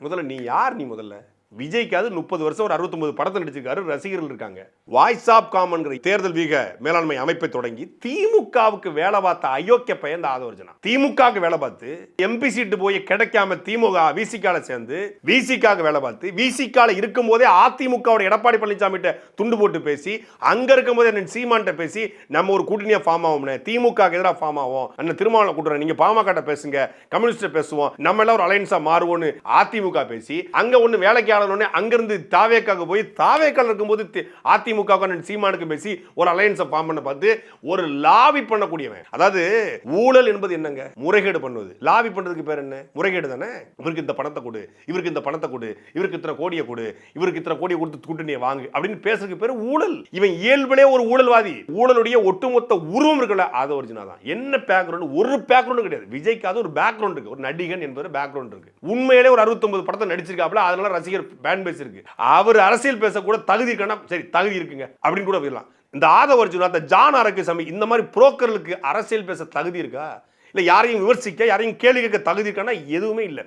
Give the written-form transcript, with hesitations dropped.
முதல்ல நீ யார்? நீ முதல்ல விஜய்க்காவது 30 வருஷம் ஒரு 69 படத்தை நடிச்சிருக்காரு, ரசிகர்கள் இருக்காங்க. வாய்ஸ் ஆப் காமன்கிற தேர்தல் வீக மேலாண்மை அமைப்பை தொடங்கி திமுகவுக்கு வேலை பார்த்த அயோக்கிய பையன் இந்த ஆதவர்ஜனா. திமுகவுக்கு வேலை பார்த்து எம்பி சீட்டு போய் கிடைக்காம திமுக விசிகால சேர்ந்து விசிகாவுக்கு வேலை பார்த்து விசிகால இருக்கும் போதே அதிமுகவோட எடப்பாடி பழனிசாமி துண்டு போட்டு பேசி, அங்க இருக்கும் போதே சீமான்ட்ட பேசி நம்ம ஒரு கூட்டணியா ஃபார்ம் ஆகும், திமுக எதிராக ஃபார்ம் ஆகும், அண்ணன் திருமாவளவன் கூட்டுறேன், நீங்க பாமக பேசுங்க, கம்யூனிஸ்ட் பேசுவோம், நம்ம எல்லாம் ஒரு அலையன்ஸா மாறுவோம்னு அதிமுக பேசி, அங்க ஒண்ணு வேலைக்கு அங்கிருந்து தாவேக்காக போய் தாவேக்கால இருக்கும்போது அதிமுக சீமானுக்கு பேசி ஒரு அலையன்ஸ் ஃபார்ம் பண்ண பார்த்து ஒரு லாபி பண்ணக்கூடியவன். அதாவது ஊழல் என்பது என்னங்க? முறைகேடு பண்ணுவது. லாபி பண்றதுக்கு பேர் என்ன? முறைகேடு தானே. இவருக்கு இந்த பணத்தை கொடு, இவருக்கு இந்த பணத்தை கொடு, இவருக்கு இத்தனை கோடியை கொடு, இவருக்கு இத்தனை கோடியை கொடுத்து கூட்டணியை வாங்கு அப்படின்னு பேசுறதுக்கு பேர் ஊழல். இவன் இயல்பிலே ஒரு ஊழல்வாதி. ஊழலுடைய ஒட்டுமொத்த உருவம் இருக்குல்ல, அது ஒரிஜினல் தான். என்ன பேக்ரவுண்ட்? ஒரு பேக்ரவுண்ட் கிடையாது. விஜய்க்கு அது ஒரு பேக்ரவுண்ட் இருக்கு, ஒரு நடிகன் என்பது பேக்ரவுண்ட் இருக்கு. உண்மையிலே ஒரு 69 படத்தை நடிச்சிருக்காப்ல, அதனால ரசிகர் பேன் பேஸ் இருக்கு. அவர் அரசியல் பேச கூட தகுதி இருக்கா? சரி, தகுதி இருக்குங்க அப்படின்னு கூட போயிடலாம். இந்த ஆதவர்ஜுனா, இந்த ஜான் ஆரோக்கியசாமி, இந்த மாதிரி புரோக்கர்களுக்கு அரசியல் பேச தகுதி இருக்கா? இல்ல யாரையும் விமர்சிக்க, யாரையும் கேள்வி கேட்க தகுதி இருக்கான்னா எதுவுமே இல்லை.